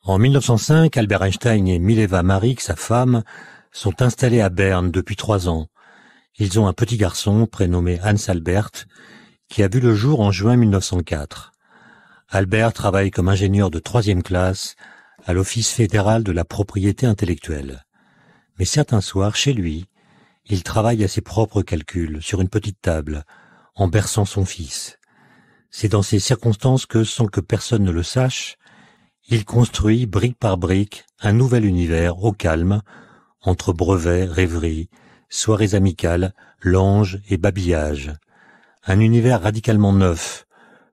En 1905, Albert Einstein et Mileva Maric, sa femme, sont installés à Berne depuis 3 ans. Ils ont un petit garçon prénommé Hans Albert, qui a vu le jour en juin 1904. Albert travaille comme ingénieur de 3e classe à l'Office fédéral de la propriété intellectuelle. Mais certains soirs, chez lui, il travaille à ses propres calculs sur une petite table, en berçant son fils. C'est dans ces circonstances que, sans que personne ne le sache, il construit, brique par brique, un nouvel univers au calme, entre brevets, rêveries, soirées amicales, langes et babillages. Un univers radicalement neuf,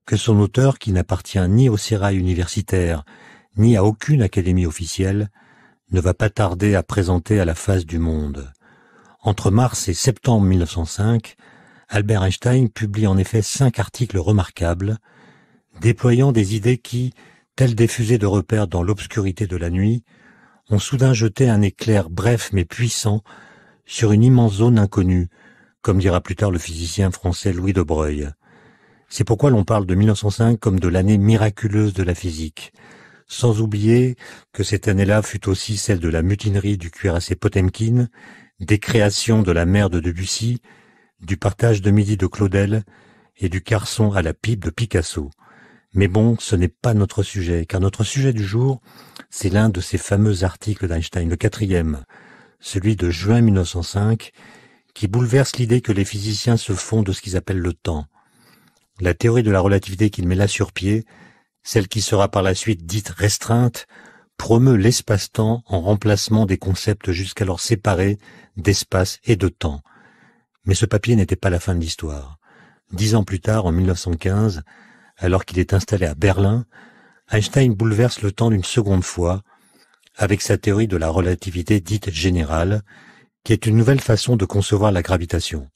que son auteur, qui n'appartient ni au sérail universitaire, ni à aucune académie officielle, ne va pas tarder à présenter à la face du monde. Entre mars et septembre 1905, Albert Einstein publie en effet 5 articles remarquables, déployant des idées qui, telles des fusées de repère dans l'obscurité de la nuit, ont soudain jeté un éclair bref mais puissant sur une immense zone inconnue, comme dira plus tard le physicien français Louis de Broglie. C'est pourquoi l'on parle de 1905 comme de l'année miraculeuse de la physique, sans oublier que cette année-là fut aussi celle de la mutinerie du cuirassé Potemkin, des créations de la mer de Debussy, du partage de midi de Claudel et du carçon à la pipe de Picasso. Mais bon, ce n'est pas notre sujet, car notre sujet du jour, c'est l'un de ces fameux articles d'Einstein, le 4e, celui de juin 1905, qui bouleverse l'idée que les physiciens se font de ce qu'ils appellent le temps. La théorie de la relativité qu'il met là sur pied, celle qui sera par la suite dite restreinte, promeut l'espace-temps en remplacement des concepts jusqu'alors séparés d'espace et de temps. Mais ce papier n'était pas la fin de l'histoire. 10 ans plus tard, en 1915, alors qu'il est installé à Berlin, Einstein bouleverse le temps d'une seconde fois avec sa théorie de la relativité dite générale, qui est une nouvelle façon de concevoir la gravitation.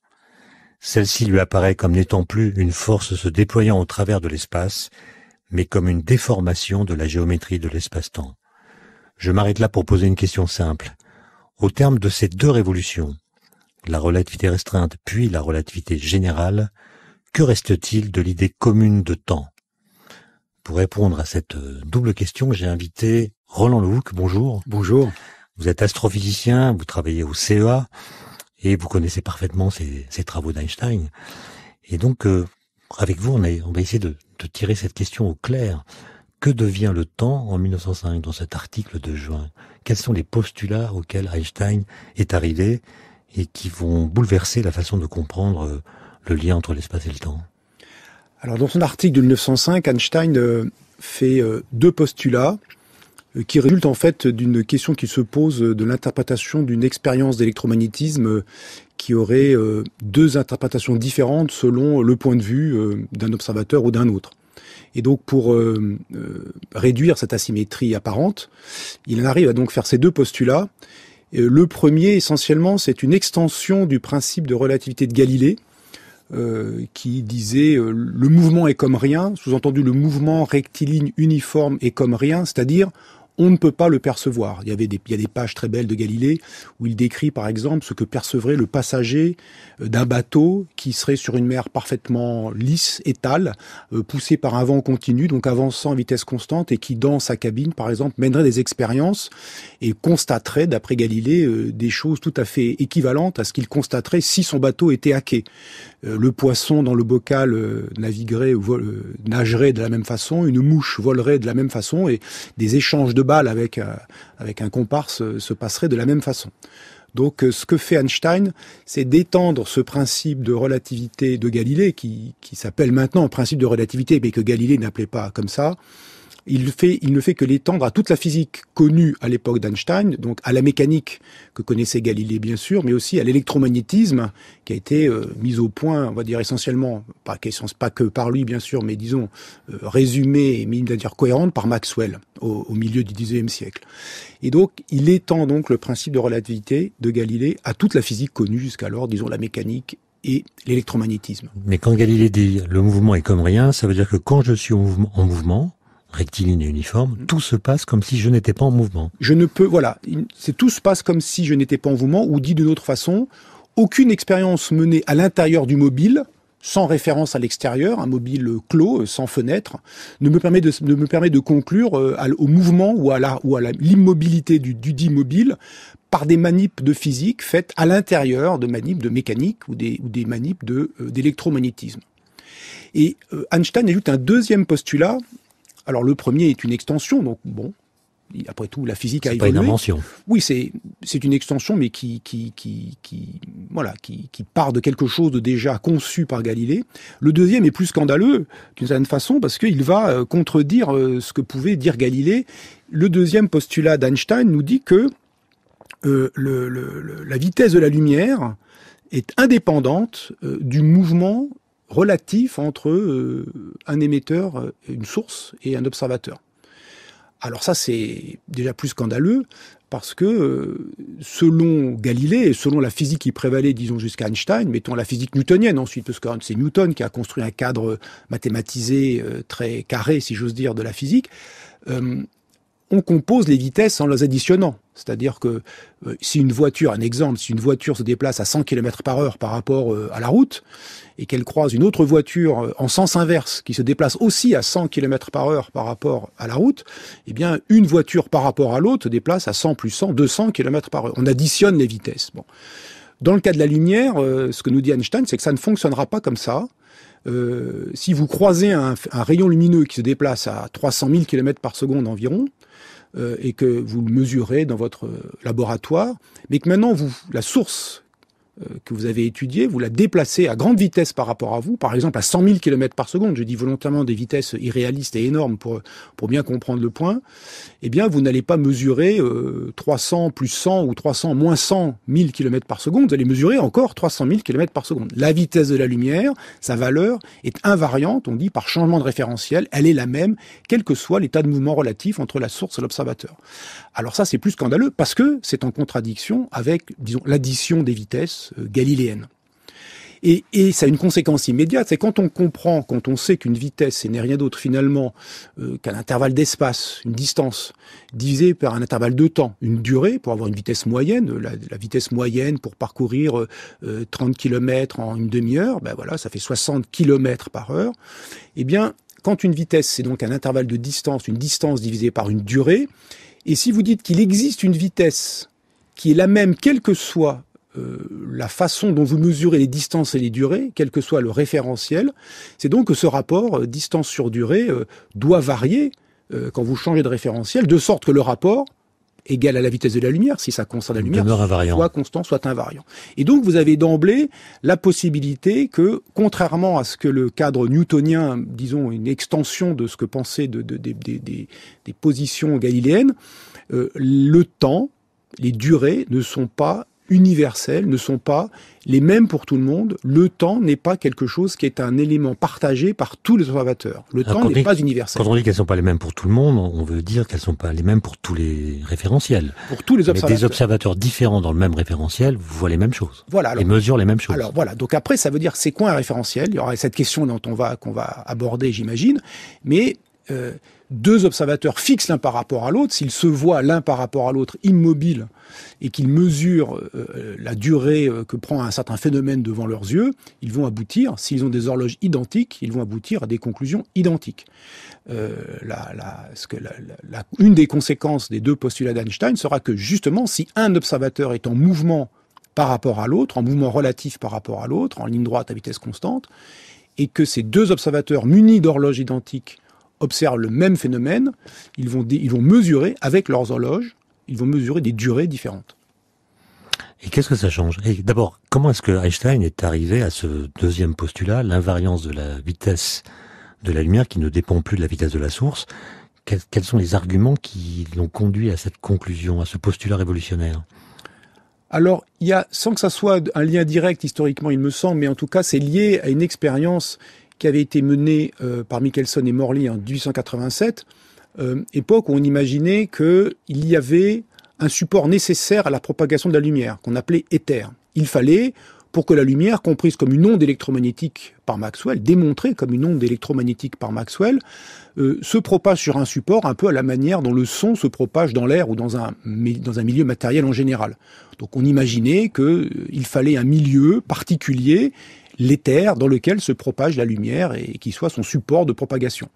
Celle-ci lui apparaît comme n'étant plus une force se déployant au travers de l'espace, mais comme une déformation de la géométrie de l'espace-temps. Je m'arrête là pour poser une question simple. Au terme de ces 2 révolutions, la relativité restreinte puis la relativité générale, que reste-t-il de l'idée commune de temps? Pour répondre à cette double question, j'ai invité Roland Lehoucq. Bonjour. Bonjour. Vous êtes astrophysicien, vous travaillez au CEA et vous connaissez parfaitement ces travaux d'Einstein. Et donc, avec vous, on va essayer de tirer cette question au clair. Que devient le temps en 1905 dans cet article de juin? Quels sont les postulats auxquels Einstein est arrivé et qui vont bouleverser la façon de comprendre le lien entre l'espace et le temps? Alors, dans son article de 1905, Einstein fait 2 postulats qui résultent en fait d'une question qui se pose de l'interprétation d'une expérience d'électromagnétisme qui aurait 2 interprétations différentes selon le point de vue d'un observateur ou d'un autre. Et donc, pour réduire cette asymétrie apparente, il en arrive à donc faire ces 2 postulats. Le premier, essentiellement, c'est une extension du principe de relativité de Galilée, qui disait le mouvement est comme rien, sous-entendu le mouvement rectiligne uniforme est comme rien, c'est-à-dire on ne peut pas le percevoir. Il y a des pages très belles de Galilée où il décrit par exemple ce que percevrait le passager d'un bateau qui serait sur une mer parfaitement lisse, étale, poussé par un vent continu, donc avançant à vitesse constante et qui dans sa cabine par exemple mènerait des expériences et constaterait d'après Galilée des choses tout à fait équivalentes à ce qu'il constaterait si son bateau était hacké. Le poisson dans le bocal naviguerait ou nagerait de la même façon, une mouche volerait de la même façon et des échanges de balles avec un comparse se passeraient de la même façon. Donc ce que fait Einstein, c'est d'étendre ce principe de relativité de Galilée, qui s'appelle maintenant principe de relativité, mais que Galilée n'appelait pas comme ça. Il ne fait que l'étendre à toute la physique connue à l'époque d'Einstein, donc à la mécanique que connaissait Galilée bien sûr, mais aussi à l'électromagnétisme qui a été mis au point, on va dire essentiellement, pas que par lui bien sûr, mais disons résumé et mis de manière cohérente par Maxwell au milieu du XIXe siècle. Et donc il étend donc le principe de relativité de Galilée à toute la physique connue jusqu'alors, disons la mécanique et l'électromagnétisme. Mais quand Galilée dit le mouvement est comme rien, ça veut dire que quand je suis en mouvement rectiligne et uniforme, tout se passe comme si je n'étais pas en mouvement. Tout se passe comme si je n'étais pas en mouvement, ou dit d'une autre façon, aucune expérience menée à l'intérieur du mobile sans référence à l'extérieur, un mobile clos, sans fenêtre, ne me permet de conclure au mouvement ou à l'immobilité du dit mobile par des manips de physique faites à l'intérieur de manips de mécanique ou des manips d'électromagnétisme. Et Einstein ajoute un deuxième postulat. Alors le premier est une extension, donc bon, après tout la physique a évolué. C'est pas une invention. Oui, c'est une extension, mais qui part de quelque chose de déjà conçu par Galilée. Le deuxième est plus scandaleux d'une certaine façon parce qu'il va contredire ce que pouvait dire Galilée. Le deuxième postulat d'Einstein nous dit que la vitesse de la lumière est indépendante du mouvement relatif entre un émetteur, une source et un observateur. Alors ça, c'est déjà plus scandaleux parce que selon Galilée et selon la physique qui prévalait, disons, jusqu'à Einstein, mettons la physique newtonienne ensuite, parce que c'est Newton qui a construit un cadre mathématisé très carré, si j'ose dire, de la physique, on compose les vitesses en les additionnant. C'est-à-dire que si une voiture se déplace à 100 km/h par rapport à la route, et qu'elle croise une autre voiture en sens inverse, qui se déplace aussi à 100 km/h par rapport à la route, eh bien, une voiture par rapport à l'autre se déplace à 100 plus 100, 200 km/h. On additionne les vitesses. Bon. Dans le cas de la lumière, ce que nous dit Einstein, c'est que ça ne fonctionnera pas comme ça. Si vous croisez un rayon lumineux qui se déplace à 300 000 km par seconde environ, et que vous le mesurez dans votre laboratoire, mais que maintenant la source que vous avez étudiée, vous la déplacez à grande vitesse par rapport à vous, par exemple à 100 000 km par seconde, je dis volontairement des vitesses irréalistes et énormes pour bien comprendre le point, eh bien vous n'allez pas mesurer 300 plus 100 ou 300 moins 100 000 km par seconde, vous allez mesurer encore 300 000 km par seconde. La vitesse de la lumière, sa valeur est invariante, on dit par changement de référentiel, elle est la même, quel que soit l'état de mouvement relatif entre la source et l'observateur. Alors ça, c'est plus scandaleux parce que c'est en contradiction avec, disons, l'addition des vitesses galiléennes. Et ça a une conséquence immédiate, c'est quand on sait qu'une vitesse n'est rien d'autre finalement qu'un intervalle d'espace, une distance, divisé par un intervalle de temps, une durée, pour avoir une vitesse moyenne, la vitesse moyenne pour parcourir 30 km en une demi-heure, ben voilà, ça fait 60 km par heure. Eh bien, quand une vitesse, c'est donc un intervalle de distance, une distance divisée par une durée, et si vous dites qu'il existe une vitesse qui est la même, quelle que soit la façon dont vous mesurez les distances et les durées, quel que soit le référentiel, c'est donc que ce rapport distance sur durée doit varier quand vous changez de référentiel, de sorte que le rapport égal à la vitesse de la lumière, si ça concerne la lumière, soit constant, soit invariant. Et donc vous avez d'emblée la possibilité que, contrairement à ce que le cadre newtonien, disons une extension de ce que pensaient des positions galiléennes, le temps, les durées ne sont pas universelles, ne sont pas les mêmes pour tout le monde. Le temps n'est pas quelque chose qui est un élément partagé par tous les observateurs. Le temps n'est pas universel. Quand on dit qu'elles ne sont pas les mêmes pour tout le monde, on veut dire qu'elles ne sont pas les mêmes pour tous les référentiels. Pour tous les observateurs. Mais des observateurs différents dans le même référentiel voient les mêmes choses. Voilà. Alors, et mesurent les mêmes choses. Alors voilà. Donc après, ça veut dire c'est quoi un référentiel? Il y aura cette question qu'on va aborder, j'imagine. Mais deux observateurs fixes l'un par rapport à l'autre, s'ils se voient l'un par rapport à l'autre immobiles et qu'ils mesurent la durée que prend un certain phénomène devant leurs yeux, ils vont aboutir, s'ils ont des horloges identiques, ils vont aboutir à des conclusions identiques. Une des conséquences des deux postulats d'Einstein sera que justement, si un observateur est en mouvement par rapport à l'autre, en mouvement relatif par rapport à l'autre, en ligne droite à vitesse constante, et que ces deux observateurs munis d'horloges identiques observent le même phénomène, ils vont mesurer avec leurs horloges, ils vont mesurer des durées différentes. Et qu'est-ce que ça change? Et d'abord, comment est-ce que Einstein est arrivé à ce deuxième postulat, l'invariance de la vitesse de la lumière qui ne dépend plus de la vitesse de la source? Quels sont les arguments qui l'ont conduit à cette conclusion, à ce postulat révolutionnaire? Alors, il y a, sans que ça soit un lien direct historiquement, il me semble, mais en tout cas, c'est lié à une expérience qui avait été menée par Michelson et Morley en 1887, époque où on imaginait qu'il y avait un support nécessaire à la propagation de la lumière, qu'on appelait éther. Il fallait, pour que la lumière, comprise comme une onde électromagnétique par Maxwell, démontrée comme une onde électromagnétique par Maxwell, se propage sur un support un peu à la manière dont le son se propage dans l'air ou dans un milieu matériel en général. Donc on imaginait qu'il fallait un milieu particulier. l'éther dans lequel se propage la lumière et qui soit son support de propagation.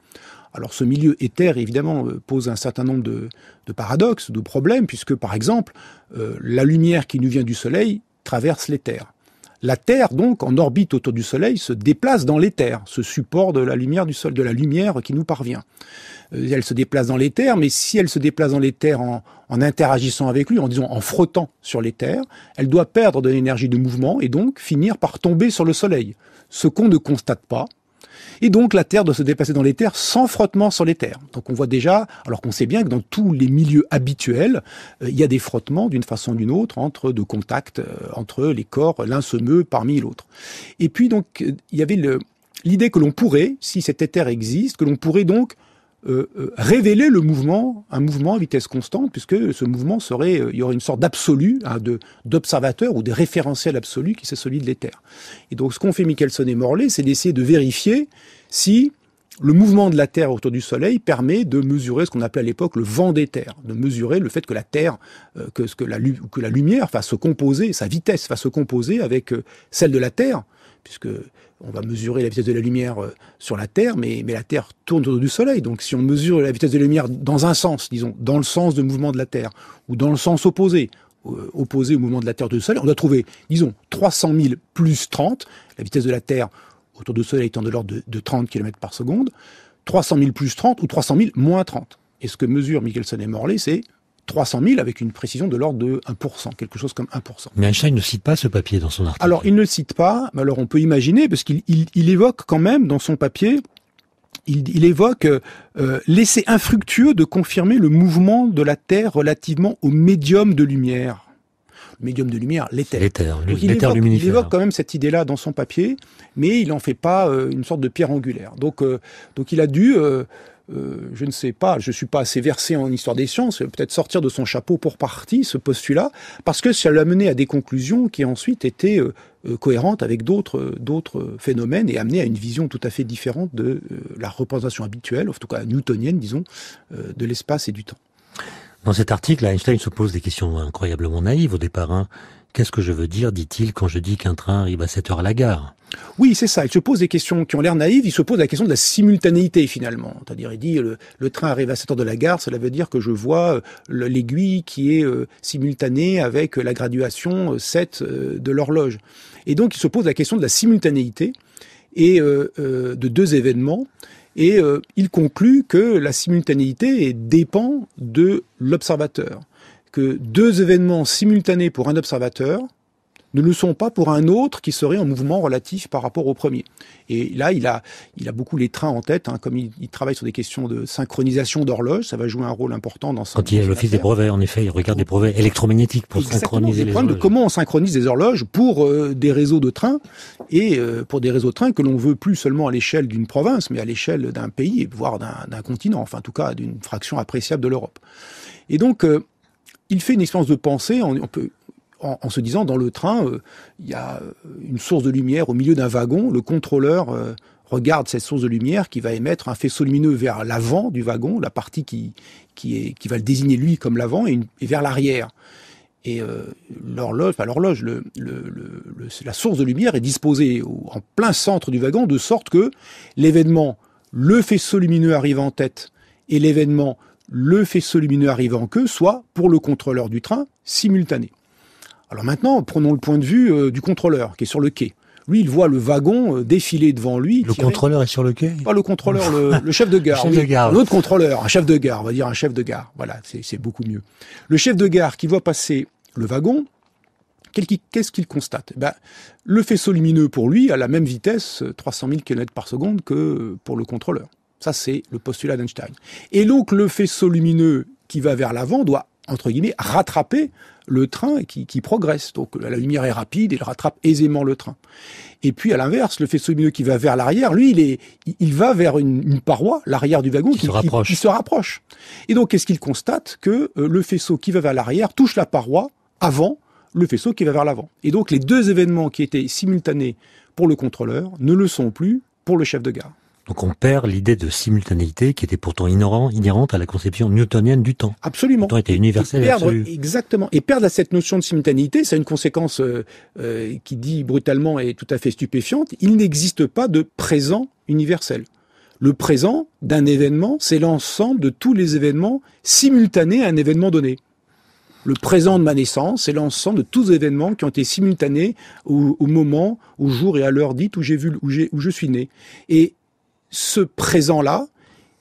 Alors ce milieu éther, évidemment, pose un certain nombre de paradoxes, de problèmes, puisque, par exemple, la lumière qui nous vient du Soleil traverse l'éther. La Terre, donc, en orbite autour du Soleil, se déplace dans l'éther, ce support de la lumière du Soleil, de la lumière qui nous parvient. Elle se déplace dans l'éther, mais si elle se déplace dans l'éther en interagissant avec lui, en frottant sur l'éther, elle doit perdre de l'énergie de mouvement et donc finir par tomber sur le Soleil, ce qu'on ne constate pas. Et donc la Terre doit se déplacer dans l'éther sans frottement sur l'éther. Donc on voit déjà, alors qu'on sait bien que dans tous les milieux habituels, il y a des frottements d'une façon ou d'une autre, de contact entre les corps, l'un se meut parmi l'autre. Et puis donc il y avait l'idée que l'on pourrait, si cet éther existe, que l'on pourrait donc révéler un mouvement à vitesse constante, puisque ce mouvement il y aurait une sorte d'absolu, d'observateur ou de référentiel absolu qui c'est celui de l'éther. Et donc ce qu'ont fait Michelson et Morley, c'est d'essayer de vérifier si le mouvement de la Terre autour du Soleil permet de mesurer ce qu'on appelait à l'époque le vent d'éther, de mesurer le fait que la Terre, que la lumière va se composer, sa vitesse va se composer avec celle de la Terre, puisque on va mesurer la vitesse de la lumière sur la Terre, mais la Terre tourne autour du Soleil. Donc si on mesure la vitesse de la lumière dans un sens, disons, dans le sens de mouvement de la Terre, ou dans le sens opposé au mouvement de la Terre autour du Soleil, on doit trouver, disons, 300 000 plus 30, la vitesse de la Terre autour du Soleil étant de l'ordre de 30 km par seconde, 300 000 plus 30 ou 300 000 moins 30. Et ce que mesurent Michelson et Morley, c'est 300 000 avec une précision de l'ordre de 1%, quelque chose comme 1%. Mais Einstein ne cite pas ce papier dans son article. Alors, il ne le cite pas, mais alors on peut imaginer, parce qu'il évoque quand même dans son papier, il évoque l'essai infructueux de confirmer le mouvement de la Terre relativement au médium de lumière. Le médium de lumière, l'éther. L'éther Il luminifer. évoque quand même cette idée-là dans son papier, mais il n'en fait pas une sorte de pierre angulaire. Donc il a dû... je ne sais pas, je suis pas assez versé en histoire des sciences, peut-être sortir de son chapeau pour partie ce postulat, parce que ça l'a mené à des conclusions qui ensuite étaient cohérentes avec d'autres phénomènes et amené à une vision tout à fait différente de la représentation habituelle, en tout cas newtonienne, disons, de l'espace et du temps. Dans cet article, Einstein se pose des questions incroyablement naïves au départ. Qu'est-ce que je veux dire, dit-il, quand je dis qu'un train arrive à 7 heures à la gare ? Oui, c'est ça. Il se pose des questions qui ont l'air naïves. Il se pose la question de la simultanéité, finalement. C'est-à-dire, il dit, le train arrive à 7 heures de la gare, cela veut dire que je vois l'aiguille qui est simultanée avec la graduation 7 de l'horloge. Et donc, il se pose la question de la simultanéité et de deux événements. Et il conclut que la simultanéité dépend de l'observateur. Que deux événements simultanés pour un observateur ne le sont pas pour un autre qui serait en mouvement relatif par rapport au premier. Et là, il a beaucoup les trains en tête, comme il travaille sur des questions de synchronisation d'horloge, ça va jouer un rôle important dans Quand il y a l'office des brevets, en effet, il regarde des brevets électromagnétiques pour synchroniser les horloges. De comment on synchronise les horloges pour des réseaux de trains, et pour des réseaux de trains que l'on veut plus seulement à l'échelle d'une province, mais à l'échelle d'un pays, voire d'un continent, enfin en tout cas d'une fraction appréciable de l'Europe. Et donc, il fait une expérience de pensée, en se disant, dans le train, il y a une source de lumière au milieu d'un wagon, le contrôleur regarde cette source de lumière qui va émettre un faisceau lumineux vers l'avant du wagon, la partie qui va le désigner lui comme l'avant, et vers l'arrière. Et la source de lumière est disposée en plein centre du wagon, de sorte que l'événement, le faisceau lumineux arrive en tête, et l'événement, le faisceau lumineux arrivant en queue, soit, pour le contrôleur du train, simultané. Alors maintenant, prenons le point de vue du contrôleur, qui est sur le quai. Lui, il voit le wagon défiler devant lui. Le contrôleur est sur le quai ? Pas le contrôleur, le chef de gare. Le chef de gare. L'autre contrôleur, un chef de gare, on va dire un chef de gare. Voilà, c'est beaucoup mieux. Le chef de gare qui voit passer le wagon, qu'est-ce qu'il constate ? Le faisceau lumineux, pour lui, a la même vitesse, 300 000 km par seconde, que pour le contrôleur. Ça, c'est le postulat d'Einstein. Et donc, le faisceau lumineux qui va vers l'avant doit, entre guillemets, rattraper le train qui progresse. Donc, la lumière est rapide, il rattrape aisément le train. Et puis, à l'inverse, le faisceau lumineux qui va vers l'arrière, lui, il va vers une paroi, l'arrière du wagon, qui se rapproche. Et donc, qu'est-ce qu'il constate ? Que le faisceau qui va vers l'arrière touche la paroi avant le faisceau qui va vers l'avant. Et donc, les deux événements qui étaient simultanés pour le contrôleur ne le sont plus pour le chef de gare. Donc on perd l'idée de simultanéité qui était pourtant inhérente à la conception newtonienne du temps. Absolument. Le temps était universel et absolu. Exactement. Et perdre cette notion de simultanéité, c'est une conséquence qui dit brutalement et tout à fait stupéfiante. Il n'existe pas de présent universel. Le présent d'un événement, c'est l'ensemble de tous les événements simultanés à un événement donné. Le présent de ma naissance, c'est l'ensemble de tous les événements qui ont été simultanés au moment, au jour et à l'heure dite où je suis né. Et ce présent-là,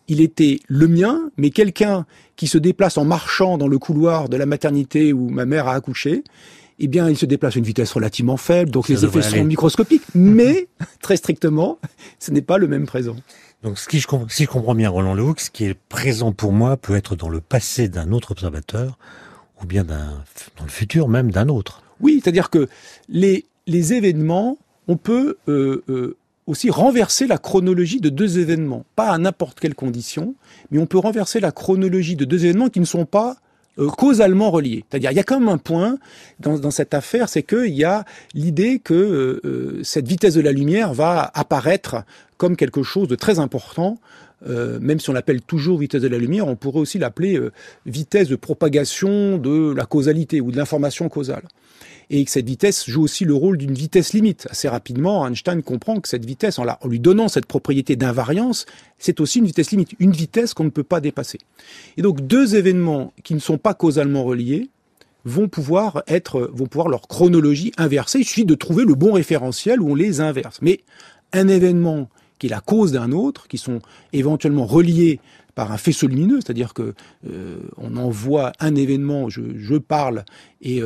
il était le mien, mais quelqu'un qui se déplace en marchant dans le couloir de la maternité où ma mère a accouché, eh bien, il se déplace à une vitesse relativement faible, donc les effets seront microscopiques, mais, très strictement, ce n'est pas le même présent. Donc, si je comprends bien Roland Lehoucq, ce qui est présent pour moi peut être dans le passé d'un autre observateur, ou bien dans le futur même d'un autre. Oui, c'est-à-dire que les événements, on peut aussi renverser la chronologie de deux événements, pas à n'importe quelle condition, mais on peut renverser la chronologie de deux événements qui ne sont pas causalement reliés. C'est-à-dire, il y a quand même un point dans cette affaire, c'est qu'il y a l'idée que cette vitesse de la lumière va apparaître comme quelque chose de très important. Même si on l'appelle toujours vitesse de la lumière, on pourrait aussi l'appeler vitesse de propagation de la causalité ou de l'information causale. Et que cette vitesse joue aussi le rôle d'une vitesse limite. Assez rapidement, Einstein comprend que cette vitesse, en lui donnant cette propriété d'invariance, c'est aussi une vitesse limite, une vitesse qu'on ne peut pas dépasser. Et donc deux événements qui ne sont pas causalement reliés vont pouvoir leur chronologie inversée. Il suffit de trouver le bon référentiel où on les inverse. Mais un événement qui est la cause d'un autre, qui sont éventuellement reliés par un faisceau lumineux, c'est-à-dire que on envoie un événement, je parle, mais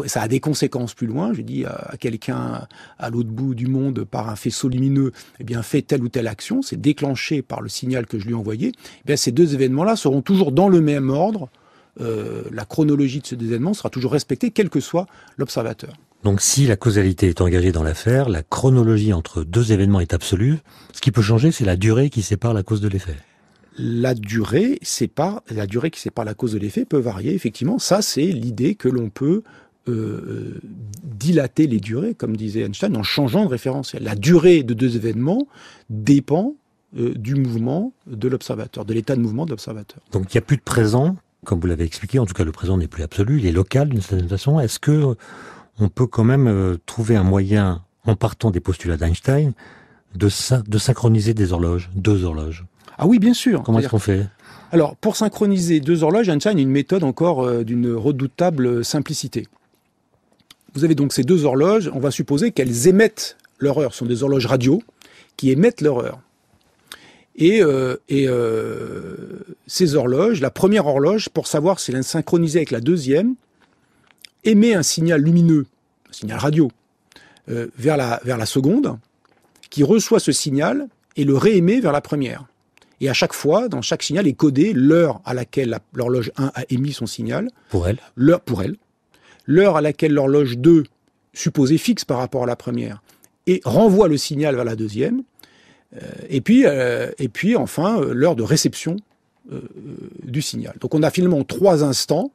ça a des conséquences plus loin. Je dis à quelqu'un à l'autre bout du monde par un faisceau lumineux, eh bien fais telle ou telle action, c'est déclenché par le signal que je lui ai envoyé. Eh bien ces deux événements-là seront toujours dans le même ordre. La chronologie de ces deux événements sera toujours respectée, quel que soit l'observateur. Donc si la causalité est engagée dans l'affaire, la chronologie entre deux événements est absolue. Ce qui peut changer, c'est la durée qui sépare la cause de l'effet. La durée qui sépare la cause de l'effet peut varier, effectivement. Ça, c'est l'idée que l'on peut dilater les durées, comme disait Einstein, en changeant de référentiel. La durée de deux événements dépend du mouvement de l'observateur, de l'état de mouvement de l'observateur. Donc il n'y a plus de présent, comme vous l'avez expliqué, en tout cas le présent n'est plus absolu, il est local d'une certaine façon. Est-ce que on peut quand même trouver un moyen, en partant des postulats d'Einstein, de synchroniser deux horloges? Ah oui, bien sûr. Comment est-ce qu'on fait? Alors, pour synchroniser deux horloges, Einstein a une méthode encore d'une redoutable simplicité. Vous avez donc ces deux horloges, on va supposer qu'elles émettent leur heure. Ce sont des horloges radio qui émettent leur heure. Et ces horloges, la première horloge, pour savoir si elle est synchronisée avec la deuxième, émet un signal lumineux, un signal radio, vers la seconde, qui reçoit ce signal et le réémet vers la première. Et à chaque fois, dans chaque signal est codé l'heure à laquelle l'horloge 1 a émis son signal. Pour elle. L'heure à laquelle l'horloge 2, supposée fixe par rapport à la première, et renvoie le signal vers la deuxième. Et puis enfin, l'heure de réception du signal. Donc on a finalement 3 instants.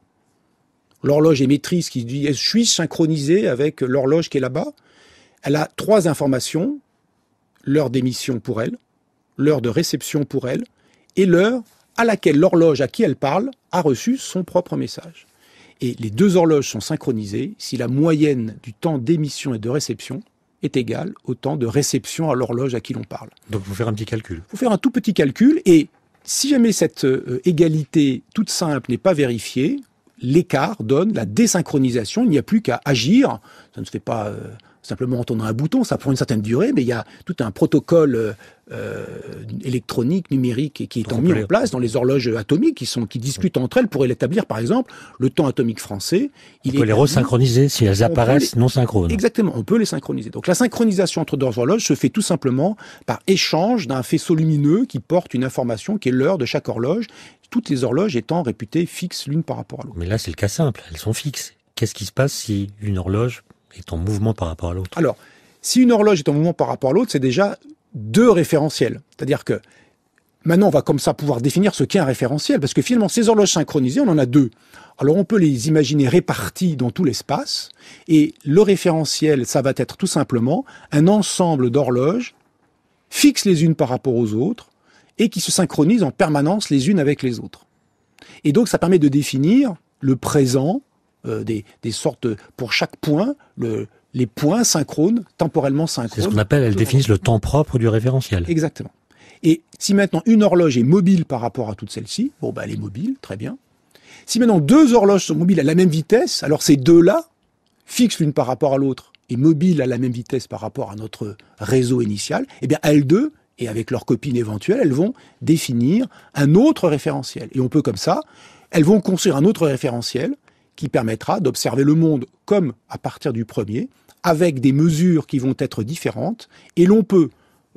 L'horloge émettrice qui dit « suis-je synchronisé avec l'horloge qui est là-bas ?» Elle a 3 informations, l'heure d'émission pour elle, l'heure de réception pour elle, et l'heure à laquelle l'horloge à qui elle parle a reçu son propre message. Et les 2 horloges sont synchronisées si la moyenne du temps d'émission et de réception est égale au temps de réception à l'horloge à qui l'on parle. Donc il faut faire un petit calcul. Il faut faire un tout petit calcul, et si jamais cette égalité toute simple n'est pas vérifiée, l'écart donne la désynchronisation, il n'y a plus qu'à agir. Ça ne se fait pas simplement en tournant un bouton, ça prend une certaine durée, mais il y a tout un protocole électronique, numérique, qui est mis en place dans les horloges atomiques qui discutent entre elles pour établir, par exemple, le temps atomique français. On peut les resynchroniser si elles apparaissent non synchrones. Exactement, on peut les synchroniser. Donc la synchronisation entre 2 horloges se fait tout simplement par échange d'un faisceau lumineux qui porte une information qui est l'heure de chaque horloge, toutes les horloges étant réputées fixes l'une par rapport à l'autre. Mais là, c'est le cas simple, elles sont fixes. Qu'est-ce qui se passe si une horloge est en mouvement par rapport à l'autre? Alors, si une horloge est en mouvement par rapport à l'autre, c'est déjà 2 référentiels. C'est-à-dire que maintenant, on va comme ça pouvoir définir ce qu'est un référentiel, parce que finalement, ces horloges synchronisées, on en a 2. Alors, on peut les imaginer réparties dans tout l'espace, et le référentiel, ça va être tout simplement un ensemble d'horloges fixes les unes par rapport aux autres, et qui se synchronisent en permanence les unes avec les autres. Et donc ça permet de définir le présent, des sortes, pour chaque point, les points synchrones, temporellement synchrones. C'est ce qu'on appelle, elles définissent le temps propre du référentiel. Exactement. Et si maintenant une horloge est mobile par rapport à toutes celles-ci, bon elle est mobile, très bien. Si maintenant deux horloges sont mobiles à la même vitesse, alors ces deux-là, fixes l'une par rapport à l'autre, et mobiles à la même vitesse par rapport à notre réseau initial, eh bien elles deux, et avec leurs copines éventuelles, elles vont définir un autre référentiel. Et on peut comme ça, elles vont construire un autre référentiel qui permettra d'observer le monde comme à partir du premier, avec des mesures qui vont être différentes, et l'on peut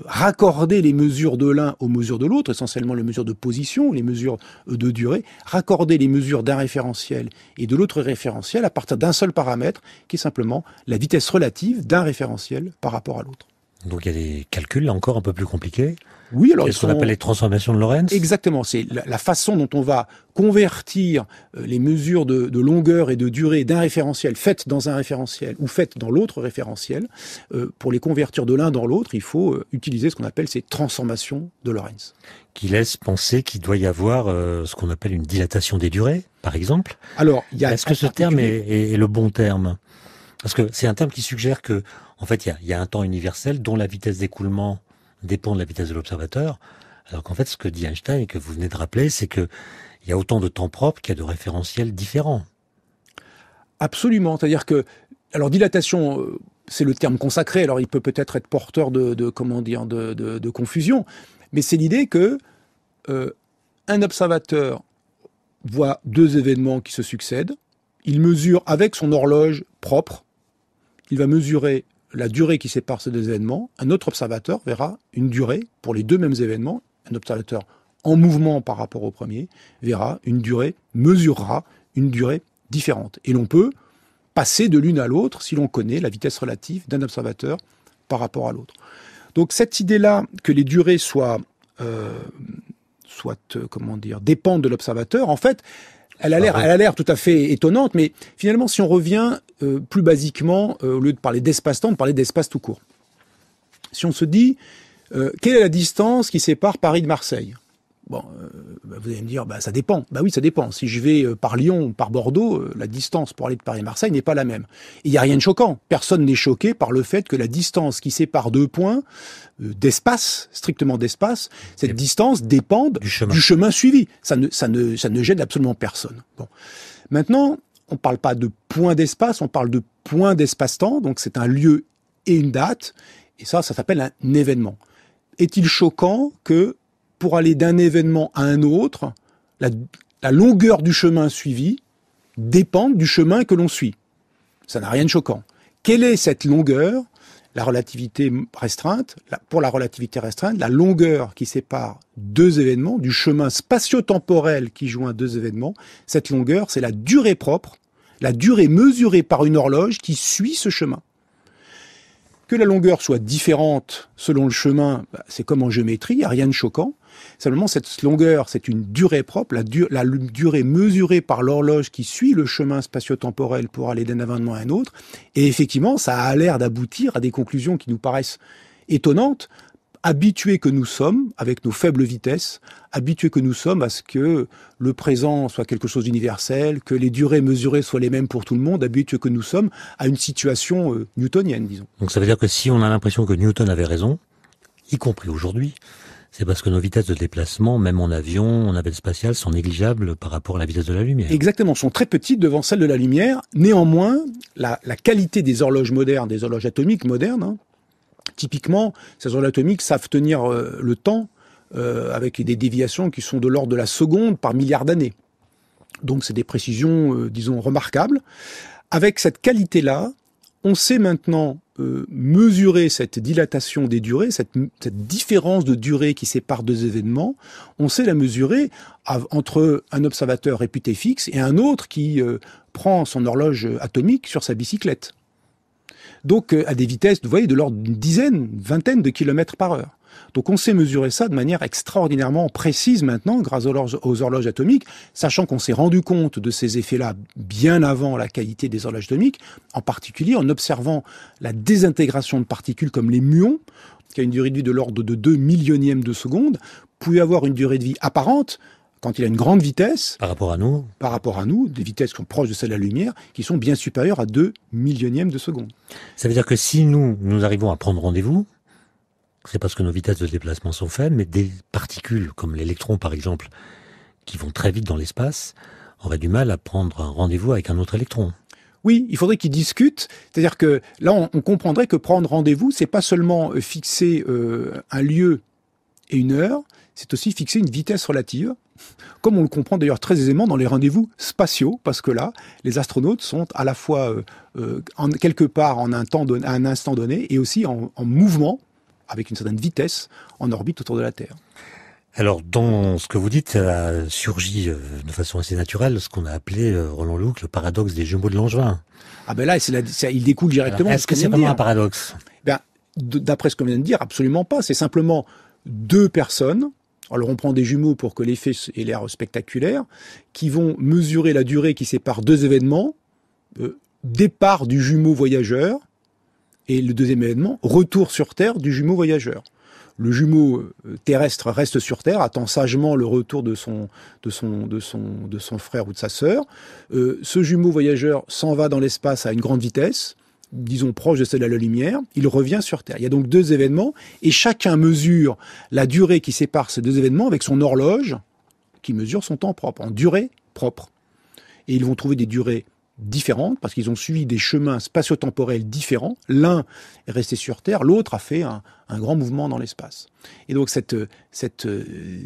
raccorder les mesures de l'un aux mesures de l'autre, essentiellement les mesures de position, les mesures de durée, raccorder les mesures d'un référentiel et de l'autre référentiel à partir d'un seul paramètre, qui est simplement la vitesse relative d'un référentiel par rapport à l'autre. Donc il y a des calculs là encore un peu plus compliqués. Oui, alors c'est ce qu'on appelle les transformations de Lorentz. Exactement, c'est la façon dont on va convertir les mesures de longueur et de durée d'un référentiel faites dans un référentiel ou faites dans l'autre référentiel. Pour les convertir de l'un dans l'autre, il faut utiliser ce qu'on appelle ces transformations de Lorentz. Qui laisse penser qu'il doit y avoir ce qu'on appelle une dilatation des durées, par exemple. Alors, est-ce que ce terme est le bon terme ? Parce que c'est un terme qui suggère que, en fait, il y a un temps universel dont la vitesse d'écoulement dépend de la vitesse de l'observateur, alors qu'en fait, ce que dit Einstein et que vous venez de rappeler, c'est que il y a autant de temps propre qu'il y a de référentiels différents. Absolument, c'est-à-dire que, alors dilatation, c'est le terme consacré, alors il peut peut-être être porteur de confusion, mais c'est l'idée que un observateur voit deux événements qui se succèdent, il mesure avec son horloge propre, il va mesurer la durée qui sépare ces deux événements. Un autre observateur verra une durée pour les deux mêmes événements. Un observateur en mouvement par rapport au premier mesurera une durée différente. Et l'on peut passer de l'une à l'autre si l'on connaît la vitesse relative d'un observateur par rapport à l'autre. Donc cette idée-là que les durées dépendent de l'observateur, en fait, elle a l'air tout à fait étonnante, mais finalement, si on revient plus basiquement, au lieu de parler d'espace-temps, on parlait d'espace tout court. Si on se dit, quelle est la distance qui sépare Paris de Marseille ? Bon, vous allez me dire, ça dépend. Oui, ça dépend. Si je vais par Lyon ou par Bordeaux, la distance pour aller de Paris à Marseille n'est pas la même. Il n'y a rien de choquant. Personne n'est choqué par le fait que la distance qui sépare deux points d'espace, strictement d'espace, cette distance dépend du chemin suivi. Ça ne gêne absolument personne. Bon. Maintenant, on ne parle pas de point d'espace, on parle de point d'espace-temps. Donc c'est un lieu et une date. Et ça s'appelle un événement. Est-il choquant que pour aller d'un événement à un autre, la longueur du chemin suivi dépend du chemin que l'on suit? Ça n'a rien de choquant. Quelle est cette longueur? La relativité restreinte, pour la relativité restreinte, la longueur qui sépare deux événements, du chemin spatio-temporel qui joint deux événements, cette longueur, c'est la durée propre, la durée mesurée par une horloge qui suit ce chemin. Que la longueur soit différente selon le chemin, c'est comme en géométrie, il n'y a rien de choquant. Simplement, cette longueur, c'est une durée propre, la durée mesurée par l'horloge qui suit le chemin spatio-temporel pour aller d'un événement à un autre. Et effectivement, ça a l'air d'aboutir à des conclusions qui nous paraissent étonnantes. Habitués que nous sommes, avec nos faibles vitesses, habitués que nous sommes à ce que le présent soit quelque chose d'universel, que les durées mesurées soient les mêmes pour tout le monde, habitués que nous sommes à une situation newtonienne, disons. Donc ça veut dire que si on a l'impression que Newton avait raison, y compris aujourd'hui, c'est parce que nos vitesses de déplacement, même en avion, en navette spatiale, sont négligeables par rapport à la vitesse de la lumière. Exactement, sont très petites devant celle de la lumière. Néanmoins, la qualité des horloges modernes, des horloges atomiques modernes, typiquement, ces horloges atomiques savent tenir le temps avec des déviations qui sont de l'ordre de la seconde par milliard d'années. Donc c'est des précisions, disons, remarquables. Avec cette qualité-là, on sait maintenant mesurer cette dilatation des durées, cette différence de durée qui sépare deux événements. On sait la mesurer entre un observateur réputé fixe et un autre qui prend son horloge atomique sur sa bicyclette. Donc à des vitesses, vous voyez, de l'ordre d'une dizaine, une vingtaine de kilomètres par heure. Donc on sait mesurer ça de manière extraordinairement précise maintenant grâce aux horloges atomiques, sachant qu'on s'est rendu compte de ces effets-là bien avant la qualité des horloges atomiques, en particulier en observant la désintégration de particules comme les muons, qui a une durée de vie de l'ordre de 2 millionièmes de seconde, pouvait avoir une durée de vie apparente quand il a une grande vitesse. Par rapport à nous, des vitesses qui sont proches de celles de la lumière, qui sont bien supérieures à 2 millionièmes de seconde. Ça veut dire que si nous arrivons à prendre rendez-vous, c'est parce que nos vitesses de déplacement sont faibles, mais des particules, comme l'électron par exemple, qui vont très vite dans l'espace, auraient du mal à prendre un rendez-vous avec un autre électron. Oui, il faudrait qu'ils discutent. C'est-à-dire que là, on comprendrait que prendre rendez-vous, c'est pas seulement fixer un lieu et une heure, c'est aussi fixer une vitesse relative, comme on le comprend d'ailleurs très aisément dans les rendez-vous spatiaux, parce que là, les astronautes sont à la fois quelque part à un instant donné, et aussi en mouvement, avec une certaine vitesse, en orbite autour de la Terre. Alors, dans ce que vous dites, ça a surgi de façon assez naturelle ce qu'on a appelé, Roland Luc, le paradoxe des jumeaux de Langevin. Ah ben là, il découle directement. Alors, est-ce que c'est vraiment un paradoxe? D'après ce qu'on vient de dire, absolument pas. C'est simplement deux personnes. Alors on prend des jumeaux pour que l'effet ait l'air spectaculaire, qui vont mesurer la durée qui sépare deux événements, départ du jumeau voyageur, et le deuxième événement, retour sur Terre du jumeau voyageur. Le jumeau terrestre reste sur Terre, attend sagement le retour de son frère ou de sa sœur. Ce jumeau voyageur s'en va dans l'espace à une grande vitesse, disons proche de celle de la lumière, il revient sur Terre. Il y a donc deux événements, et chacun mesure la durée qui sépare ces deux événements avec son horloge, qui mesure son temps propre, en durée propre. Et ils vont trouver des durées différentes, parce qu'ils ont suivi des chemins spatio-temporels différents. L'un est resté sur Terre, l'autre a fait un grand mouvement dans l'espace. Et donc cette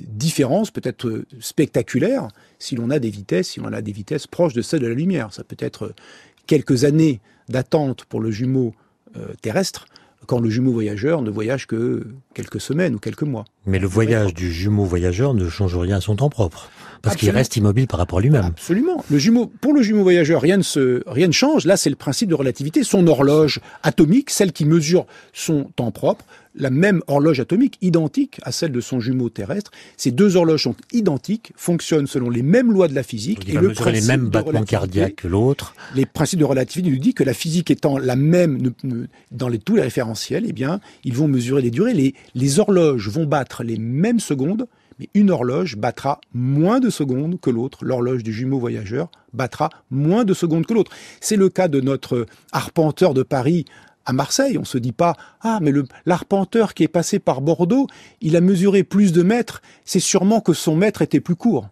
différence peut être spectaculaire si l'on a des vitesses proches de celles de la lumière. Ça peut être quelques années d'attente pour le jumeau terrestre, quand le jumeau voyageur ne voyage que quelques semaines ou quelques mois. Mais le voyage du jumeau voyageur ne change rien à son temps propre, parce qu'il reste immobile par rapport à lui-même. Absolument. Pour le jumeau voyageur, rien ne change. Là, c'est le principe de relativité. Son horloge atomique, celle qui mesure son temps propre, la même horloge atomique, identique à celle de son jumeau terrestre. Ces deux horloges sont identiques, fonctionnent selon les mêmes lois de la physique. Donc, il va mesurer les mêmes battements cardiaques que l'autre. Les principes de relativité nous disent que la physique étant la même dans tous les référentiels, eh bien, ils vont mesurer les durées. Les horloges vont battre les mêmes secondes, mais une horloge battra moins de secondes que l'autre. L'horloge du jumeau voyageur battra moins de secondes que l'autre. C'est le cas de notre arpenteur de Paris à Marseille. On se dit pas, mais l'arpenteur qui est passé par Bordeaux, il a mesuré plus de mètres, c'est sûrement que son mètre était plus court.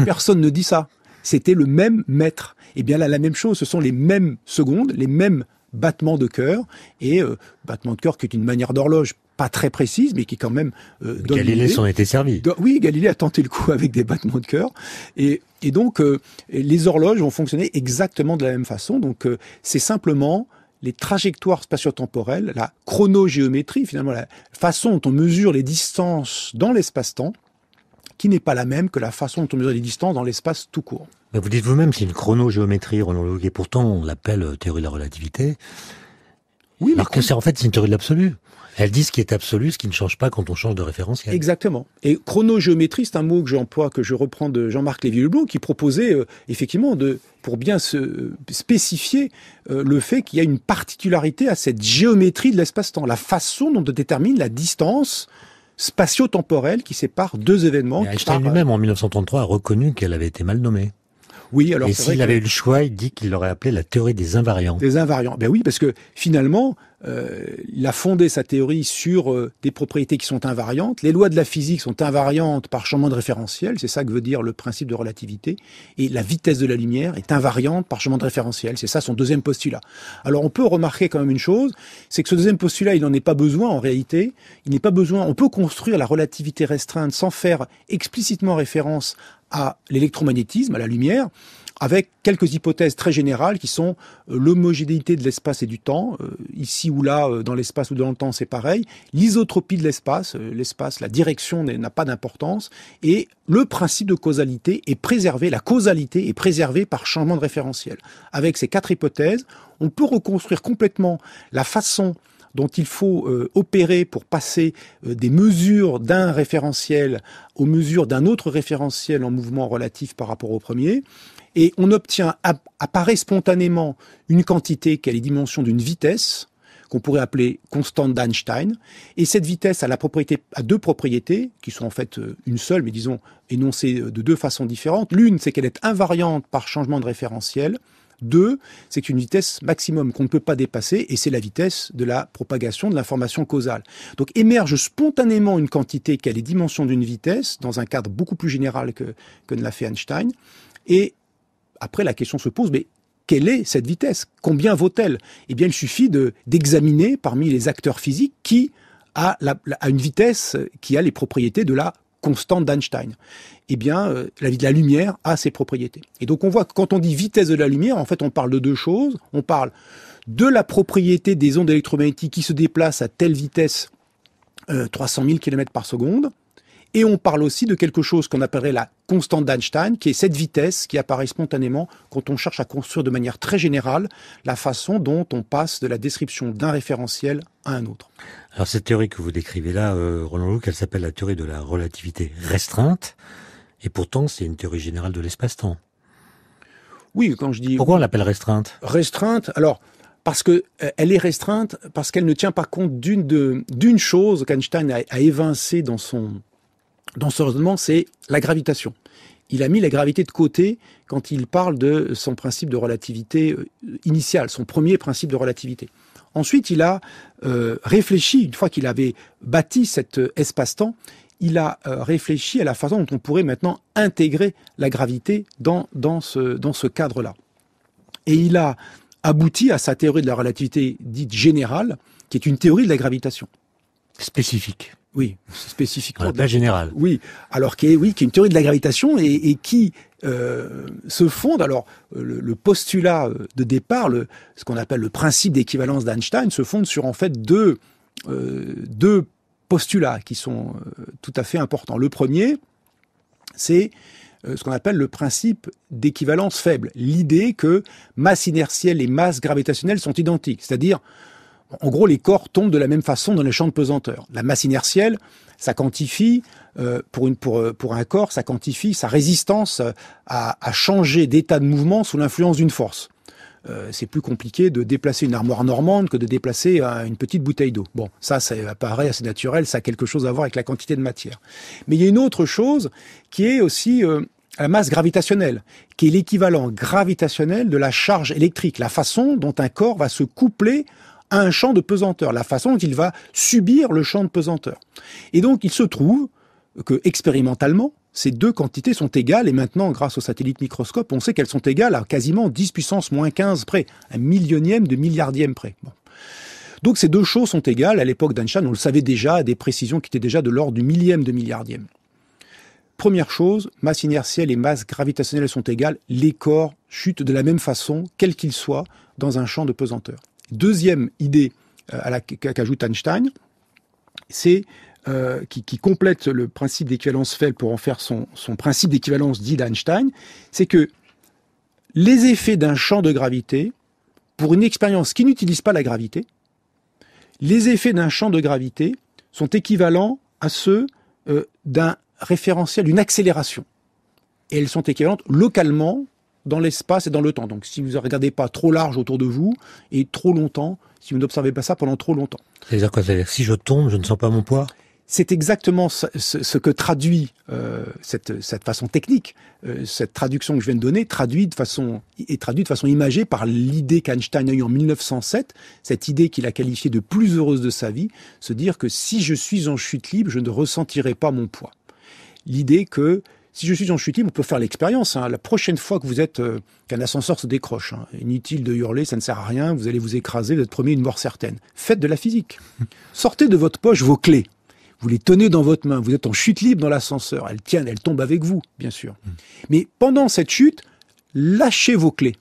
Personne ne dit ça. C'était le même mètre. Et bien là, la même chose, ce sont les mêmes secondes, les mêmes battements de cœur, et battement de cœur qui est une manière d'horloge pas très précise, mais qui quand même donne Galilée s'en était servi. Oui, Galilée a tenté le coup avec des battements de cœur, et donc les horloges vont fonctionner exactement de la même façon. Donc c'est simplement les trajectoires spatio-temporelles, la chronogéométrie, finalement la façon dont on mesure les distances dans l'espace-temps, qui n'est pas la même que la façon dont on mesure les distances dans l'espace tout court. Mais vous dites vous-même, c'est une chronogéométrie, Roland Luc, et pourtant on l'appelle théorie de la relativité. Oui, alors que c'est une théorie de l'absolu. Elle dit ce qui est absolu, ce qui ne change pas quand on change de référentiel. Exactement. Et chronogéométrie, c'est un mot que j'emploie, que je reprends de Jean-Marc Lévy-Leblond, qui proposait effectivement pour bien se spécifier le fait qu'il y a une particularité à cette géométrie de l'espace-temps, la façon dont on détermine la distance spatio-temporelle qui sépare deux événements. Et Einstein lui-même, en 1933, a reconnu qu'elle avait été mal nommée. Oui, alors et s'il avait eu le choix, il dit qu'il l'aurait appelé la théorie des invariants. Des invariants. Ben oui, parce que finalement, il a fondé sa théorie sur des propriétés qui sont invariantes. Les lois de la physique sont invariantes par changement de référentiel. C'est ça que veut dire le principe de relativité. Et la vitesse de la lumière est invariante par changement de référentiel. C'est ça son deuxième postulat. Alors on peut remarquer quand même une chose, c'est que ce deuxième postulat, il n'en est pas besoin en réalité. Il n'est pas besoin. On peut construire la relativité restreinte sans faire explicitement référence à l'électromagnétisme, à la lumière, avec quelques hypothèses très générales qui sont l'homogénéité de l'espace et du temps, ici ou là, dans l'espace ou dans le temps, c'est pareil, l'isotropie de l'espace, la direction n'a pas d'importance, et le principe de causalité est préservé, la causalité est préservée par changement de référentiel. Avec ces quatre hypothèses, on peut reconstruire complètement la façon dont il faut opérer pour passer des mesures d'un référentiel aux mesures d'un autre référentiel en mouvement relatif par rapport au premier. Et on obtient, apparaît spontanément une quantité qui a les dimensions d'une vitesse, qu'on pourrait appeler constante d'Einstein. Et cette vitesse a deux propriétés, qui sont en fait une seule, mais disons énoncées de deux façons différentes. L'une, c'est qu'elle est invariante par changement de référentiel. Deux, c'est qu'une vitesse maximum qu'on ne peut pas dépasser, et c'est la vitesse de la propagation de l'information causale. Donc émerge spontanément une quantité qui a les dimensions d'une vitesse, dans un cadre beaucoup plus général que ne l'a fait Einstein. Et après, la question se pose, mais quelle est cette vitesse? Combien vaut-elle? Eh bien, il suffit d'examiner parmi les acteurs physiques qui a une vitesse qui a les propriétés de la constante d'Einstein. Eh bien, la lumière a ces propriétés. Et donc, on voit que quand on dit vitesse de la lumière, en fait, on parle de deux choses. On parle de la propriété des ondes électromagnétiques qui se déplacent à telle vitesse, 300 000 km par seconde. Et on parle aussi de quelque chose qu'on appellerait la constante d'Einstein, qui est cette vitesse qui apparaît spontanément quand on cherche à construire de manière très générale la façon dont on passe de la description d'un référentiel à un autre. Alors cette théorie que vous décrivez là, Roland Look, elle s'appelle la théorie de la relativité restreinte, et pourtant c'est une théorie générale de l'espace-temps. Oui, quand je dis... Pourquoi on l'appelle restreinte? Restreinte, alors... Parce que elle est restreinte, parce qu'elle ne tient pas compte d'une chose qu'Einstein a évincée dans son raisonnement, c'est la gravitation. Il a mis la gravité de côté quand il parle de son principe de relativité initial, son premier principe de relativité. Ensuite, il a réfléchi, une fois qu'il avait bâti cet espace-temps, il a réfléchi à la façon dont on pourrait maintenant intégrer la gravité dans ce cadre-là. Et il a abouti à sa théorie de la relativité dite générale, qui est une théorie de la gravitation. Spécifique. Oui, spécifiquement. Pas générale. Oui, alors qui est une théorie de la gravitation et qui se fonde. Alors, le postulat de départ, ce qu'on appelle le principe d'équivalence d'Einstein, se fonde sur en fait deux postulats qui sont tout à fait importants. Le premier, c'est ce qu'on appelle le principe d'équivalence faible. L'idée que masse inertielle et masse gravitationnelle sont identiques. C'est-à-dire, en gros, les corps tombent de la même façon dans les champs de pesanteur. La masse inertielle, ça quantifie, pour un corps, ça quantifie sa résistance à changer d'état de mouvement sous l'influence d'une force. C'est plus compliqué de déplacer une armoire normande que de déplacer une petite bouteille d'eau. Bon, ça paraît assez naturel, ça a quelque chose à voir avec la quantité de matière. Mais il y a une autre chose qui est aussi la masse gravitationnelle, qui est l'équivalent gravitationnel de la charge électrique, la façon dont un corps va se coupler à un champ de pesanteur, la façon dont il va subir le champ de pesanteur. Et donc, il se trouve que, expérimentalement, ces deux quantités sont égales, et maintenant, grâce au satellite microscope, on sait qu'elles sont égales à quasiment 10 puissance moins 15 près, un millionième de milliardième près. Bon. Donc ces deux choses sont égales. À l'époque d'Einstein, on le savait déjà, à des précisions qui étaient déjà de l'ordre du millième de milliardième. Première chose, masse inertielle et masse gravitationnelle sont égales, les corps chutent de la même façon, quels qu'ils soient, dans un champ de pesanteur. Deuxième idée qu'ajoute Einstein, c'est qui complète le principe d'équivalence faible pour en faire son principe d'équivalence dit d'Einstein, c'est que les effets d'un champ de gravité, pour une expérience qui n'utilise pas la gravité, les effets d'un champ de gravité sont équivalents à ceux d'un référentiel, d'une accélération. Et elles sont équivalentes localement dans l'espace et dans le temps. Donc si vous ne regardez pas trop large autour de vous et trop longtemps, si vous n'observez pas ça pendant trop longtemps. C'est-à-dire quoi? C'est-à-dire si je tombe, je ne sens pas mon poids? C'est exactement ce que traduit cette façon technique, cette traduction que je viens de donner, traduit de façon imagée par l'idée qu'Einstein a eue en 1907, cette idée qu'il a qualifiée de plus heureuse de sa vie, se dire que si je suis en chute libre, je ne ressentirai pas mon poids. L'idée que si je suis en chute libre, on peut faire l'expérience. La prochaine fois que vous êtes qu'un ascenseur se décroche, inutile de hurler, ça ne sert à rien, vous allez vous écraser, vous êtes promis une mort certaine. Faites de la physique. Sortez de votre poche vos clés. Vous les tenez dans votre main, vous êtes en chute libre dans l'ascenseur, elles tombent avec vous, bien sûr. Mais pendant cette chute, lâchez vos clés.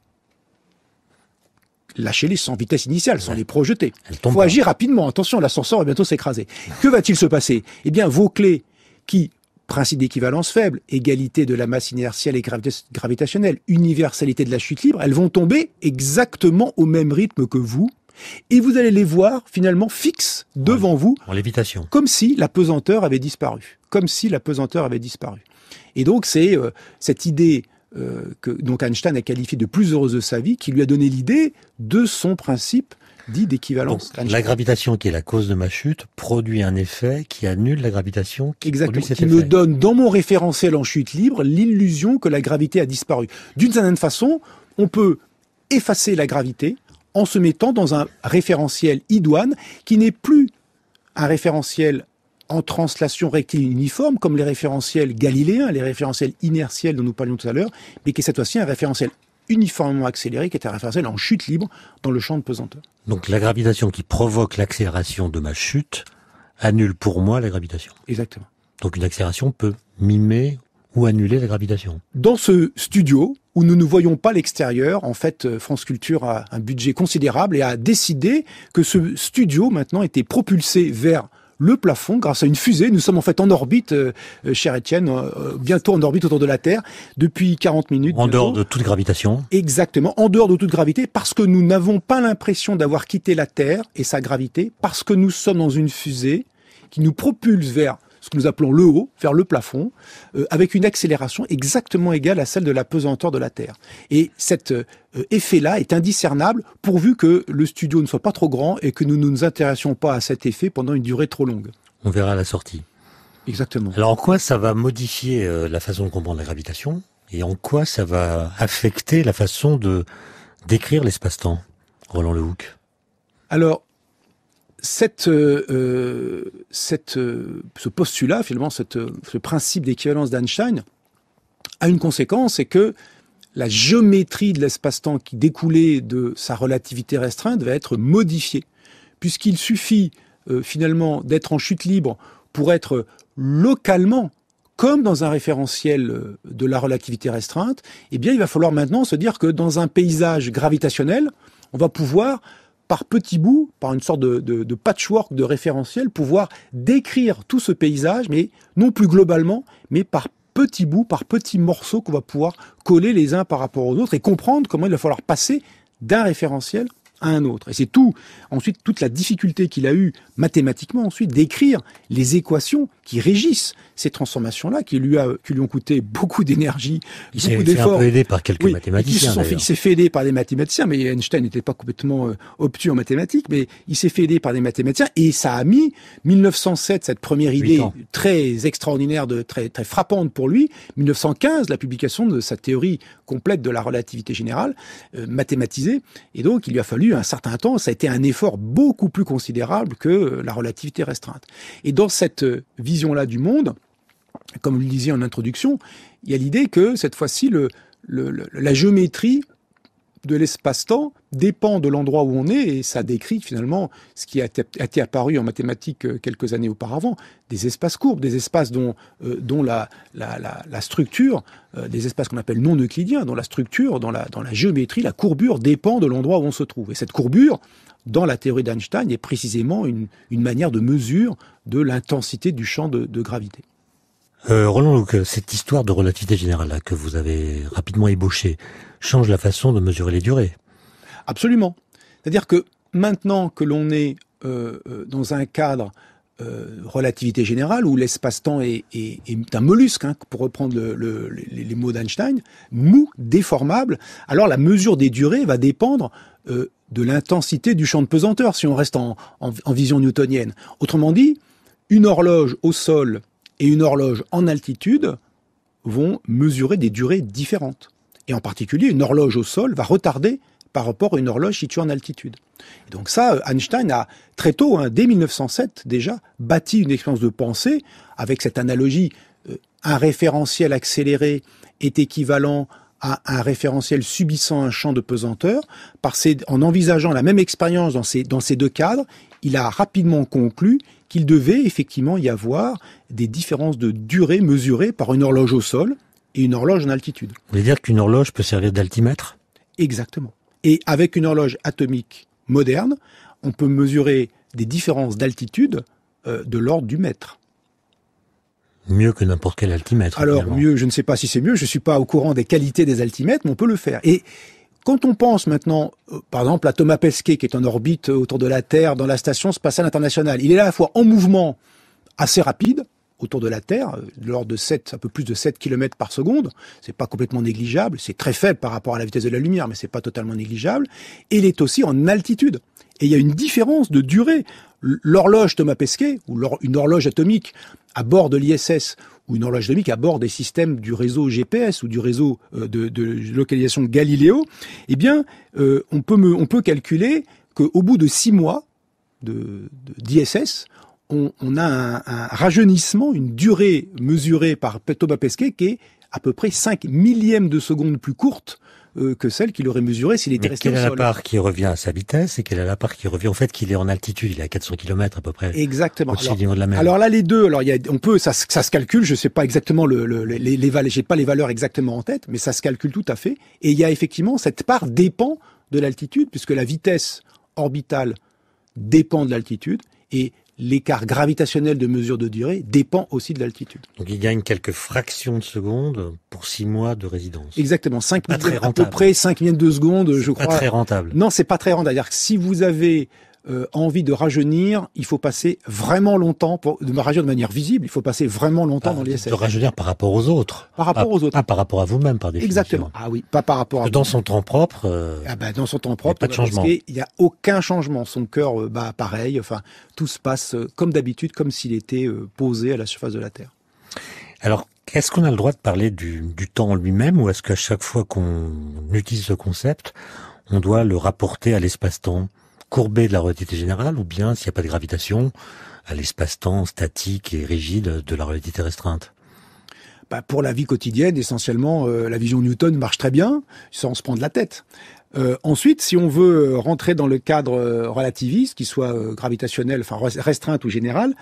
Lâchez-les sans vitesse initiale, sans les projeter. Il faut agir rapidement, attention, l'ascenseur va bientôt s'écraser. Que va-t-il se passer? Eh bien, vos clés qui, principe d'équivalence faible, égalité de la masse inertielle et gravitationnelle, universalité de la chute libre, elles vont tomber exactement au même rythme que vous, Et vous allez les voir finalement fixes devant vous. En lévitation. Comme si la pesanteur avait disparu. Comme si la pesanteur avait disparu. Et donc c'est cette idée que donc Einstein a qualifiée de plus heureuse de sa vie, qui lui a donné l'idée de son principe dit d'équivalence. Donc, la gravitation qui est la cause de ma chute produit un effet qui annule la gravitation qui Exactement, produit cet qui effet. me donne dans mon référentiel en chute libre l'illusion que la gravité a disparu. D'une certaine façon, on peut effacer la gravité en se mettant dans un référentiel idoine qui n'est plus un référentiel en translation rectiligne uniforme, comme les référentiels galiléens, les référentiels inertiels dont nous parlions tout à l'heure, mais qui est cette fois-ci un référentiel uniformément accéléré, qui est un référentiel en chute libre dans le champ de pesanteur. Donc la gravitation qui provoque l'accélération de ma chute annule pour moi la gravitation. Exactement. Donc une accélération peut mimer ou annuler la gravitation. Dans ce studio, où nous ne voyons pas l'extérieur, en fait, France Culture a un budget considérable et a décidé que ce studio, maintenant, était propulsé vers le plafond grâce à une fusée. Nous sommes en fait en orbite, cher Étienne, bientôt en orbite autour de la Terre, depuis 40 minutes. En dehors de toute gravitation. Exactement, en dehors de toute gravité, parce que nous n'avons pas l'impression d'avoir quitté la Terre et sa gravité, parce que nous sommes dans une fusée qui nous propulse vers ce que nous appelons le haut, vers le plafond, avec une accélération exactement égale à celle de la pesanteur de la Terre. Et cet effet-là est indiscernable pourvu que le studio ne soit pas trop grand et que nous ne nous intéressions pas à cet effet pendant une durée trop longue. On verra à la sortie. Exactement. Alors en quoi ça va modifier la façon de comprendre la gravitation et en quoi ça va affecter la façon de décrire l'espace-temps, Roland Lehoucq? Alors, ce postulat, finalement, ce principe d'équivalence d'Einstein a une conséquence, c'est que la géométrie de l'espace-temps qui découlait de sa relativité restreinte va être modifiée, puisqu'il suffit finalement d'être en chute libre pour être localement, comme dans un référentiel de la relativité restreinte, eh bien il va falloir maintenant se dire que dans un paysage gravitationnel, on va pouvoir par petits bouts, par une sorte de patchwork de référentiel, pouvoir décrire tout ce paysage, mais non plus globalement, mais par petits bouts, par petits morceaux qu'on va pouvoir coller les uns par rapport aux autres et comprendre comment il va falloir passer d'un référentiel à un autre. Et c'est ensuite toute la difficulté qu'il a eu mathématiquement ensuite d'écrire les équations qui régissent ces transformations-là, qui lui ont coûté beaucoup d'énergie, beaucoup d'efforts. Il s'est un peu aidé par quelques mathématiciens. Il s'est fait aider par des mathématiciens, mais Einstein n'était pas complètement obtus en mathématiques, mais il s'est fait aider par des mathématiciens, et ça a mis 1907, cette première idée très extraordinaire, très frappante pour lui, 1915, la publication de sa théorie complète de la relativité générale, mathématisée, et donc il lui a fallu un certain temps, ça a été un effort beaucoup plus considérable que la relativité restreinte. Et dans cette vision-là du monde, comme vous le disiez en introduction, il y a l'idée que cette fois-ci, la géométrie de l'espace-temps dépend de l'endroit où on est, et ça décrit finalement ce qui a été apparu en mathématiques quelques années auparavant, des espaces courbes, des espaces dont la structure, des espaces qu'on appelle non euclidiens, dont la structure, dans la géométrie, la courbure dépend de l'endroit où on se trouve. Et cette courbure, dans la théorie d'Einstein, est précisément une manière de mesure de l'intensité du champ de gravité. Roland Lehoucq, cette histoire de relativité générale là, que vous avez rapidement ébauchée change la façon de mesurer les durées. Absolument. C'est-à-dire que maintenant que l'on est dans un cadre relativité générale où l'espace-temps est un mollusque, pour reprendre les mots d'Einstein, mou, déformable, alors la mesure des durées va dépendre de l'intensité du champ de pesanteur, si on reste en vision newtonienne. Autrement dit, une horloge au sol et une horloge en altitude vont mesurer des durées différentes. Et en particulier, une horloge au sol va retarder par rapport à une horloge située en altitude. Et donc ça, Einstein a très tôt, dès 1907 déjà, bâti une expérience de pensée avec cette analogie. Un référentiel accéléré est équivalent à un référentiel subissant un champ de pesanteur. En envisageant la même expérience dans ces deux cadres, il a rapidement conclu qu'il devait effectivement y avoir des différences de durée mesurées par une horloge au sol et une horloge en altitude. Vous voulez dire qu'une horloge peut servir d'altimètre ? Exactement. Et avec une horloge atomique moderne, on peut mesurer des différences d'altitude de l'ordre du mètre. Mieux que n'importe quel altimètre. Alors finalement. mieux, je ne sais pas si c'est mieux, je ne suis pas au courant des qualités des altimètres, mais on peut le faire. Et quand on pense maintenant, par exemple, à Thomas Pesquet, qui est en orbite autour de la Terre dans la Station spatiale internationale, il est à la fois en mouvement assez rapide, autour de la Terre, de l'ordre de un peu plus de 7 km par seconde. C'est pas complètement négligeable. C'est très faible par rapport à la vitesse de la lumière, mais c'est pas totalement négligeable. Et il est aussi en altitude. Et il y a une différence de durée. L'horloge Thomas Pesquet, ou une horloge atomique à bord de l'ISS, ou une horloge atomique à bord des systèmes du réseau GPS ou du réseau de localisation Galileo, eh bien, on peut calculer qu'au bout de 6 mois d'ISS, on a un rajeunissement, une durée mesurée par Thomas Pesquet qui est à peu près 5 millièmes de seconde plus courte que celle qu'il aurait mesurée s'il était resté au sol. Quelle est la part qui revient à sa vitesse et quelle est la part qui revient au fait qu'il est en altitude, il est à 400 km à peu près. Exactement. Au-dessus du niveau de la mer. Alors là, les deux, ça se calcule, je sais pas exactement les valeurs, j'ai pas les valeurs exactement en tête, mais ça se calcule tout à fait. Et il y a effectivement, cette part dépend de l'altitude, puisque la vitesse orbitale dépend de l'altitude, et l'écart gravitationnel de mesure de durée dépend aussi de l'altitude. Donc il gagne quelques fractions de seconde pour 6 mois de résidence. Exactement, à peu près 5 millièmes de seconde, je crois. Pas très rentable. Non, c'est pas très rentable. C'est-à-dire que si vous avez envie de rajeunir, il faut passer vraiment longtemps de rajeunir de manière visible. Il faut passer vraiment longtemps dans l'ISS. De rajeunir par rapport aux autres. Par rapport aux autres. Pas par rapport à vous-même, par définition. Exactement. Ah oui, pas par rapport à. Dans son temps propre. Dans son temps propre, pas de changement. Il n'y a aucun changement. Son cœur bat pareil. Enfin, tout se passe comme d'habitude, comme s'il était posé à la surface de la Terre. Alors, est-ce qu'on a le droit de parler du temps en lui-même, ou est-ce qu'à chaque fois qu'on utilise ce concept, on doit le rapporter à l'espace-temps courbé de la relativité générale, ou bien, s'il n'y a pas de gravitation, à l'espace-temps statique et rigide de la relativité restreinte? Pour la vie quotidienne, essentiellement, la vision Newton marche très bien, sans se prendre la tête. Ensuite, si on veut rentrer dans le cadre relativiste, qu'il soit gravitationnel, enfin restreinte ou général,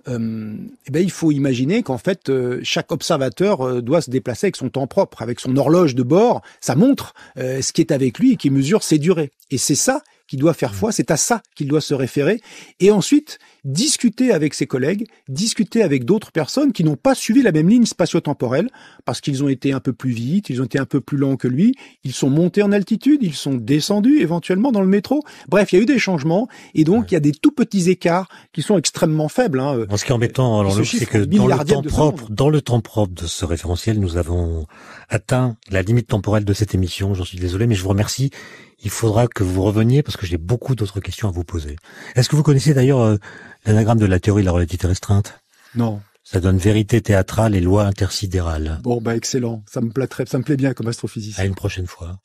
il faut imaginer qu'en fait, chaque observateur doit se déplacer avec son temps propre, avec son horloge de bord, sa montre, ce qui est avec lui et qui mesure ses durées. Et c'est ça qui doit faire foi, c'est à ça qu'il doit se référer, et ensuite discuter avec ses collègues, discuter avec d'autres personnes qui n'ont pas suivi la même ligne spatio-temporelle, parce qu'ils ont été un peu plus vite, ils ont été un peu plus lents que lui, ils sont montés en altitude, ils sont descendus éventuellement dans le métro. Bref, il y a eu des changements, et donc il y a des tout petits écarts qui sont extrêmement faibles. Ce qui est embêtant, alors, c'est que dans le temps propre de ce référentiel, nous avons atteint la limite temporelle de cette émission. J'en suis désolé, mais je vous remercie. Il faudra que vous reveniez parce que j'ai beaucoup d'autres questions à vous poser. Est-ce que vous connaissez d'ailleurs l'anagramme de la théorie de la relativité restreinte? Non. Ça donne vérité théâtrale et loi intersidérale. Bon, excellent. Ça me plaît bien comme astrophysicien. À une prochaine fois.